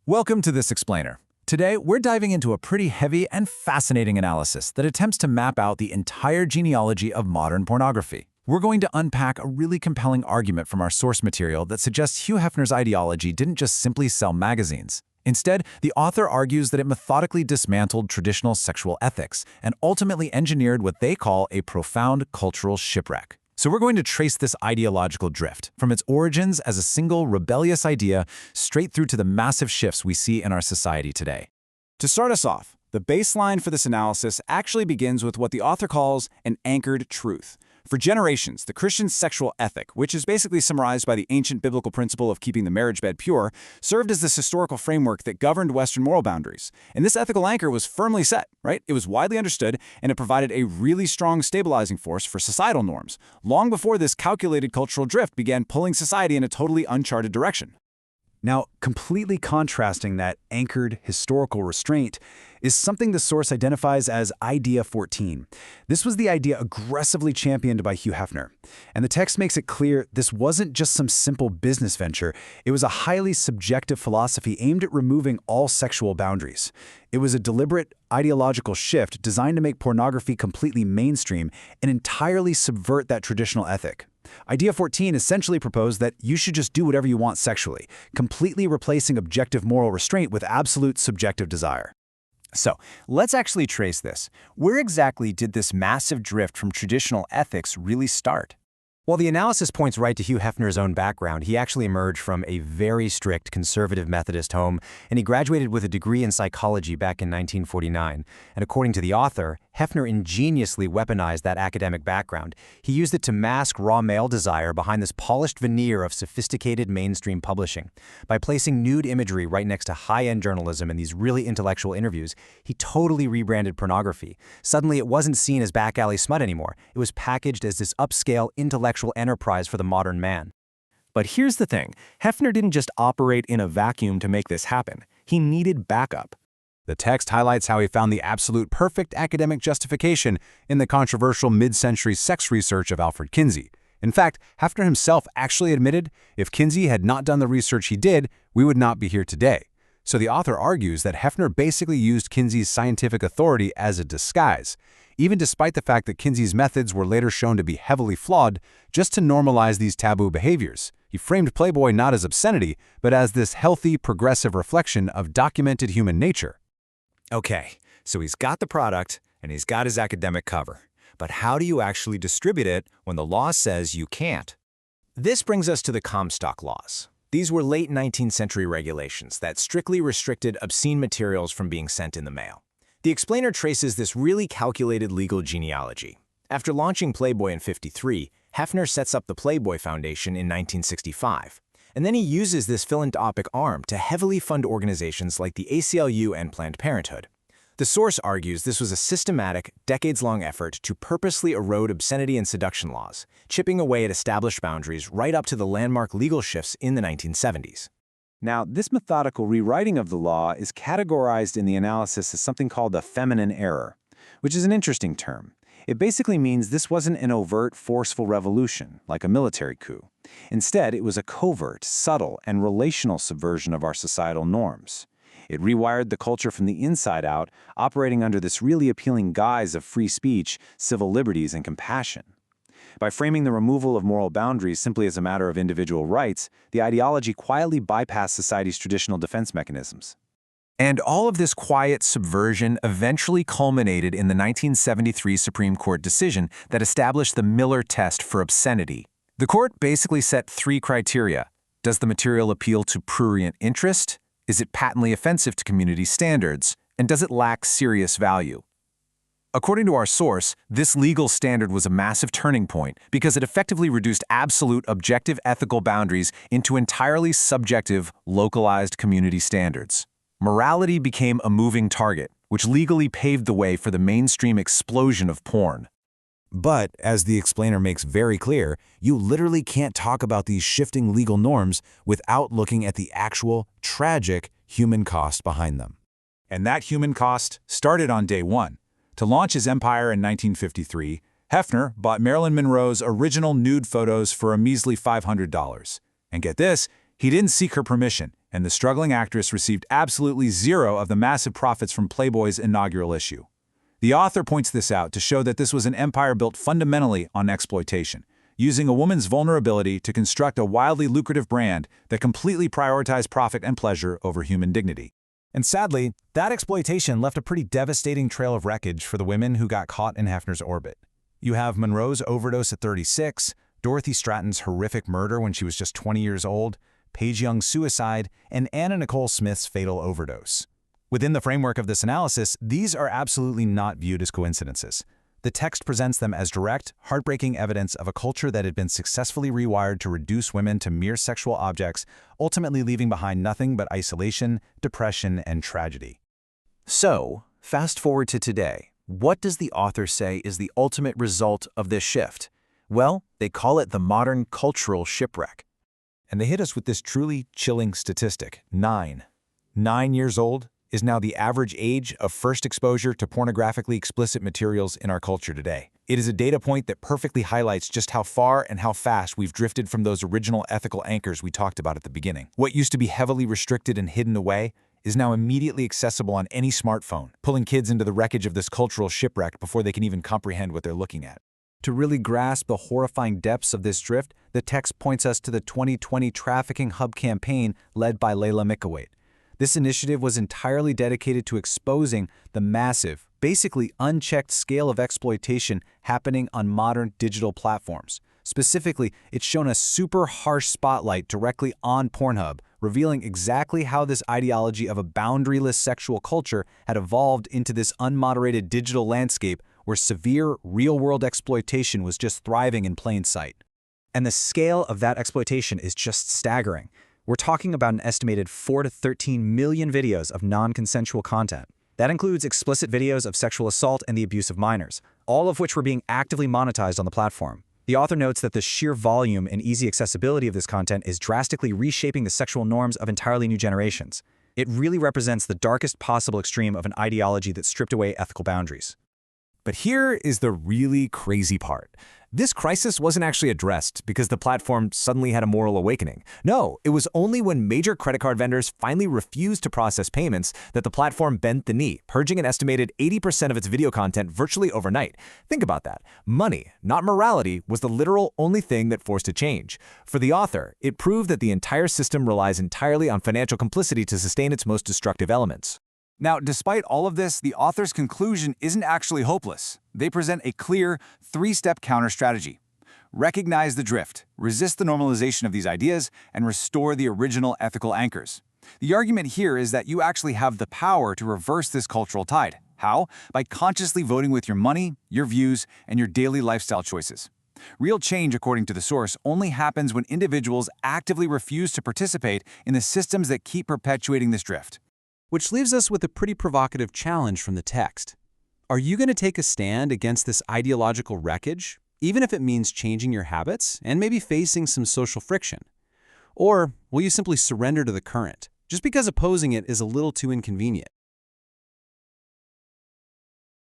Welcome to This Explainer. Today, we're diving into a pretty heavy and fascinating analysis that attempts to map out the entire genealogy of modern pornography. We're going to unpack a really compelling argument from our source material that suggests Hugh Hefner's ideology didn't just simply sell magazines. Instead, the author argues that it methodically dismantled traditional sexual ethics and ultimately engineered what they call a profound cultural shipwreck. So we're going to trace this ideological drift, from its origins as a single rebellious idea straight through to the massive shifts we see in our society today. To start us off, the baseline for this analysis actually begins with what the author calls an anchored truth. For generations, the Christian sexual ethic, which is basically summarized by the ancient biblical principle of keeping the marriage bed pure, served as this historical framework that governed Western moral boundaries. And this ethical anchor was firmly set, right? It was widely understood, and it provided a really strong stabilizing force for societal norms, long before this calculated cultural drift began pulling society in a totally uncharted direction. Now, completely contrasting that anchored historical restraint is something the source identifies as Idea 14. This was the idea aggressively championed by Hugh Hefner. And the text makes it clear this wasn't just some simple business venture. It was a highly subjective philosophy aimed at removing all sexual boundaries. It was a deliberate ideological shift designed to make pornography completely mainstream and entirely subvert that traditional ethic. Idea 14 essentially proposed that you should just do whatever you want sexually, completely replacing objective moral restraint with absolute subjective desire. So, let's actually trace this. Where exactly did this massive drift from traditional ethics really start? Well, the analysis points right to Hugh Hefner's own background. He actually emerged from a very strict conservative Methodist home, and he graduated with a degree in psychology back in 1949. And according to the author, Hefner ingeniously weaponized that academic background. He used it to mask raw male desire behind this polished veneer of sophisticated mainstream publishing. By placing nude imagery right next to high-end journalism in these really intellectual interviews, he totally rebranded pornography. Suddenly, it wasn't seen as back-alley smut anymore. It was packaged as this upscale, intellectual enterprise for the modern man. But here's the thing, Hefner didn't just operate in a vacuum to make this happen. He needed backup. The text highlights how he found the absolute perfect academic justification in the controversial mid-century sex research of Alfred Kinsey. In fact, Hefner himself actually admitted, if Kinsey had not done the research he did, we would not be here today. So the author argues that Hefner basically used Kinsey's scientific authority as a disguise, even despite the fact that Kinsey's methods were later shown to be heavily flawed, just to normalize these taboo behaviors. He framed Playboy not as obscenity, but as this healthy, progressive reflection of documented human nature. Okay, so he's got the product, and he's got his academic cover. But how do you actually distribute it when the law says you can't? This brings us to the Comstock laws. These were late 19th century regulations that strictly restricted obscene materials from being sent in the mail. The explainer traces this really calculated legal genealogy. After launching Playboy in '53, Hefner sets up the Playboy Foundation in 1965. And then he uses this philanthropic arm to heavily fund organizations like the ACLU and Planned Parenthood. The source argues this was a systematic, decades-long effort to purposely erode obscenity and seduction laws, chipping away at established boundaries right up to the landmark legal shifts in the 1970s. Now, this methodical rewriting of the law is categorized in the analysis as something called a feminine error, which is an interesting term. It basically means this wasn't an overt, forceful revolution, like a military coup. Instead, it was a covert, subtle, and relational subversion of our societal norms. It rewired the culture from the inside out, operating under this really appealing guise of free speech, civil liberties, and compassion. By framing the removal of moral boundaries simply as a matter of individual rights, the ideology quietly bypassed society's traditional defense mechanisms. And all of this quiet subversion eventually culminated in the 1973 Supreme Court decision that established the Miller test for obscenity. The court basically set three criteria. Does the material appeal to prurient interest? Is it patently offensive to community standards? And does it lack serious value? According to our source, this legal standard was a massive turning point because it effectively reduced absolute objective ethical boundaries into entirely subjective, localized community standards. Morality became a moving target, which legally paved the way for the mainstream explosion of porn. But, as the explainer makes very clear, you literally can't talk about these shifting legal norms without looking at the actual, tragic human cost behind them. And that human cost started on day one. To launch his empire in 1953, Hefner bought Marilyn Monroe's original nude photos for a measly $500. And get this, he didn't seek her permission, and the struggling actress received absolutely zero of the massive profits from Playboy's inaugural issue. The author points this out to show that this was an empire built fundamentally on exploitation, using a woman's vulnerability to construct a wildly lucrative brand that completely prioritized profit and pleasure over human dignity. And sadly, that exploitation left a pretty devastating trail of wreckage for the women who got caught in Hefner's orbit. You have Monroe's overdose at 36, Dorothy Stratton's horrific murder when she was just 20 years old, Paige Young's suicide, and Anna Nicole Smith's fatal overdose. Within the framework of this analysis, these are absolutely not viewed as coincidences. The text presents them as direct, heartbreaking evidence of a culture that had been successfully rewired to reduce women to mere sexual objects, ultimately leaving behind nothing but isolation, depression, and tragedy. So, fast forward to today. What does the author say is the ultimate result of this shift? Well, they call it the modern cultural shipwreck. And they hit us with this truly chilling statistic. 9 years old is now the average age of first exposure to pornographically explicit materials in our culture today. It is a data point that perfectly highlights just how far and how fast we've drifted from those original ethical anchors we talked about at the beginning. What used to be heavily restricted and hidden away is now immediately accessible on any smartphone, pulling kids into the wreckage of this cultural shipwreck before they can even comprehend what they're looking at. To really grasp the horrifying depths of this drift, the text points us to the 2020 Trafficking Hub campaign led by Layla Mikowait. This initiative was entirely dedicated to exposing the massive, basically unchecked scale of exploitation happening on modern digital platforms. Specifically, it's shown a super harsh spotlight directly on Pornhub, revealing exactly how this ideology of a boundaryless sexual culture had evolved into this unmoderated digital landscape where severe, real-world exploitation was just thriving in plain sight. And the scale of that exploitation is just staggering. We're talking about an estimated 4 to 13 million videos of non-consensual content. That includes explicit videos of sexual assault and the abuse of minors, all of which were being actively monetized on the platform. The author notes that the sheer volume and easy accessibility of this content is drastically reshaping the sexual norms of entirely new generations. It really represents the darkest possible extreme of an ideology that stripped away ethical boundaries. But here is the really crazy part. This crisis wasn't actually addressed because the platform suddenly had a moral awakening. No, it was only when major credit card vendors finally refused to process payments that the platform bent the knee, purging an estimated 80% of its video content virtually overnight. Think about that. Money, not morality, was the literal only thing that forced a change. For the author, it proved that the entire system relies entirely on financial complicity to sustain its most destructive elements. Now, despite all of this, the author's conclusion isn't actually hopeless. They present a clear, three-step counter-strategy. Recognize the drift, resist the normalization of these ideas, and restore the original ethical anchors. The argument here is that you actually have the power to reverse this cultural tide. How? By consciously voting with your money, your views, and your daily lifestyle choices. Real change, according to the source, only happens when individuals actively refuse to participate in the systems that keep perpetuating this drift. Which leaves us with a pretty provocative challenge from the text. Are you going to take a stand against this ideological wreckage, even if it means changing your habits and maybe facing some social friction? Or will you simply surrender to the current, just because opposing it is a little too inconvenient?